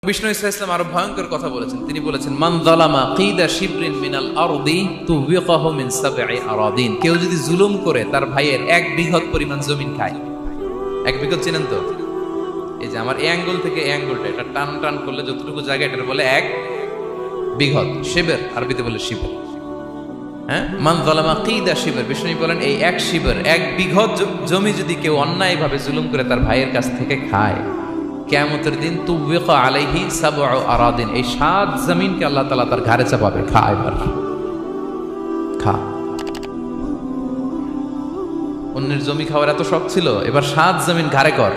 বিষ্ণু ইসলাম আরো ভয়ঙ্কর কথা বলেছেন। তিনি বলেছেন, মান যালামা কিদা শিবরিন মিনাল আরদি তুবিকাহু মিন সাবঈ আরাদিন। কেউ যদি জুলুম করে তার ভাইয়ের 1 বিঘত পরিমাণ জমিন খায়। 1 বিঘত চিনেন তো? এই যে আমার এই অ্যাঙ্গেল থেকে এই অ্যাঙ্গেলটা, এটা টান টান করলে যতটুকু জায়গা, এটা বলে 1 বিঘত। শিবের আরবিতে বলে শিবের। হ্যাঁ, মান যালামা কিদা শিবর। বিষ্ণু বলেন এই 1 শিবর, 1 বিঘত জমি যদি কেউ অন্যায়ভাবে জুলুম করে তার ভাইয়ের কাছ থেকে খায়, কিয়ামতের দিন তুবিকা আলাইহি সাবউ আরাদিন, এই 7 জমিনকে আল্লাহ তাআলা তার ঘাড়ে চাপাবে। খা এবার, খা। অন্যের জমি খাওয়ার এত শখ ছিল, এবার 7 জমিন ঘাড়ে কর।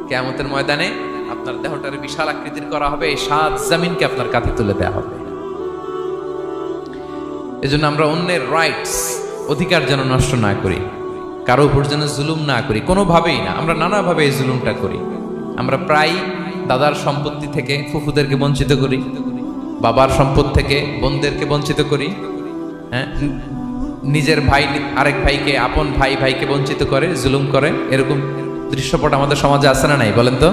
কিয়ামতের ময়দানে আপনার দেহটারে বিশাল আকৃতির করা হবে, এই 7 জমিনকে আপনার কাঁধে তুলে দেওয়া হবে। এজন্য আমরা অন্যের রাইটস, অধিকার যেন নষ্ট না করি, কারো উপর যেন জুলুম না করি, কোনোভাবেই না। আমরা নানাভাবে এই জুলুমটা করি। আমরা প্রায় দাদার সম্পত্তি থেকে ফুফুদেরকে বঞ্চিত করি, বাবার সম্পদ থেকে বোনদেরকে বঞ্চিত করি। হ্যাঁ, নিজের ভাই আরেক ভাইকে, আপন ভাই ভাইকে বঞ্চিত করে, জুলুম করে। এরকম দৃশ্যপট আমাদের সমাজে আছে না নাই বলেন তো?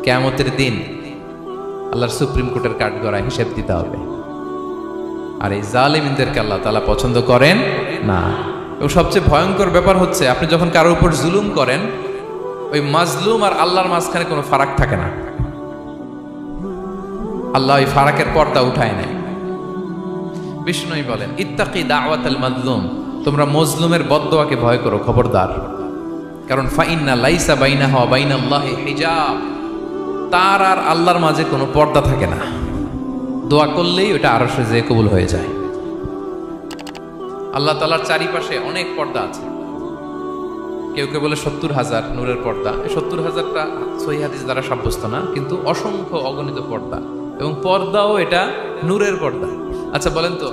কিয়ামতের দিন আল্লাহর সুপ্রিম কোর্টের কাঠগড়ায় হিসেব দিতে হবে। আর এই জালিমদেরকে আল্লাহ তাআলা পছন্দ করেন না। এবং সবচেয়ে ভয়ঙ্কর ব্যাপার হচ্ছে, আপনি যখন কারোর উপর জুলুম করেন, ওই মাজলুম আর আল্লাহর মাঝখানে কোনো ফারাক থাকে না। আল্লাহ ওই ফারাকের পর্দা উঠায় নেয়। বিষ্ণুই বলেন, ইত্তাকি দাওয়াতাল মাজলুম, তোমরা মজলুমের বদদোয়াকে ভয় করো, খবরদার। কারণ ফাইন্না লাইসা বাইনাহা ওয়া বাইনাল্লাহি হিজাব, তার আর আল্লাহর মাঝে কোনো পর্দা থাকে না। দোয়া করলেই ওটা আরশে যেয়ে কবুল হয়ে যায়। আল্লাহ তাআলার চারিপাশে অনেক পর্দা আছে। কেউ কেউ বলে 70,000 নূরের পর্দা। 70,000টা সহিহ হাদিস দ্বারা সাব্যস্ত না, কিন্তু অসংখ্য অগণিত পর্দা, এবং পর্দাও এটা নূরের পর্দা। আচ্ছা বলেন তো,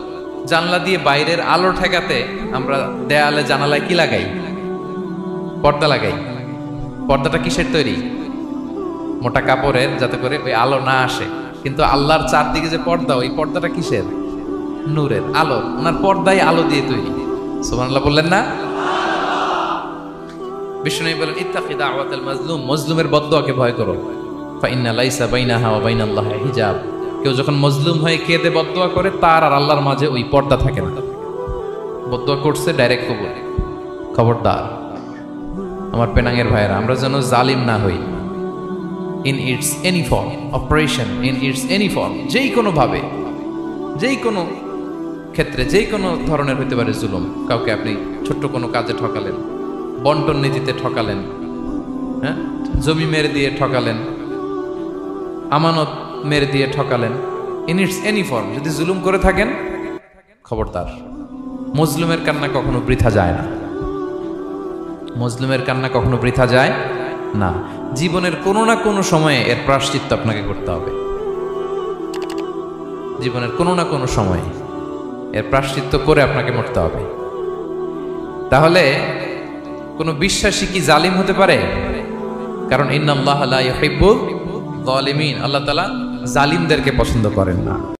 জানলা দিয়ে বাইরের আলো ঠেকাতে আমরা দেয়ালে জানালায় কি লাগাই? পর্দা লাগাই। পর্দাটা কিসের তৈরি? মোটা কাপড়ের, যাতে করে ওই আলো না আসে। কিন্তু আল্লাহর চারদিকে যে পর্দা, ওই পর্দাটা কিসের? নূরের, আলো। ওনার পর্দায় আলো দিয়ে তৈরি। সুবহানাল্লাহ বললেন না? বিষ্ণু বলেন, ইত্তাকি দাওয়াতাল মাজলুম, মজলুমের বদদোয়াকে ভয় করো। ফাইন্না লাইসা বাইনাহা ওয়া বাইনাল্লাহি হিজাব, কেউ যখন মজলুম হয়ে কেঁদে বদদোয়া করে, তার আর আল্লাহর মাঝে ওই পর্দা থাকে না। বদদোয়া করছে, ডাইরেক্ট কবুল। খবরদার আমার পেনাঙ্গের ভাইয়েরা, আমরা যেন জালিম না হই। In it's any form, operation in it's any form, যেই কোনো ভাবে, যেই কোনো ক্ষেত্রে, যেই কোনো ধরনের হইতে পারে জুলুম। কাউকে আপনি ছোট্ট কোনো কাজে ঠকালেন, বন্টন নীতিতে ঠকালেন, হ্যাঁ, জমি মেরে দিয়ে ঠকালেন, আমানত মেরে দিয়ে ঠকালেন, ইন ইটস এনি ফর্ম যদি জুলুম করে থাকেন, খবরদার। মজলুমের কান্না কখনো বৃথা যায় না। মজলুমের কান্না কখনো বৃথা যায় না। জীবনের কোনো না কোনো সময়ে এর প্রায়শ্চিত্ত আপনাকে করতে হবে। জীবনের কোনো না কোনো সময়ে এর প্রায়শ্চিত্ত করে আপনাকে মরতে হবে। তাহলে কোনো বিশ্বাসী কি জালিম হতে পারে? কারণ ইন্নাল্লাহা লা ইউহিব্বুল যালিমিন, আল্লাহ তাআলা জালিমদেরকে পছন্দ করেন না।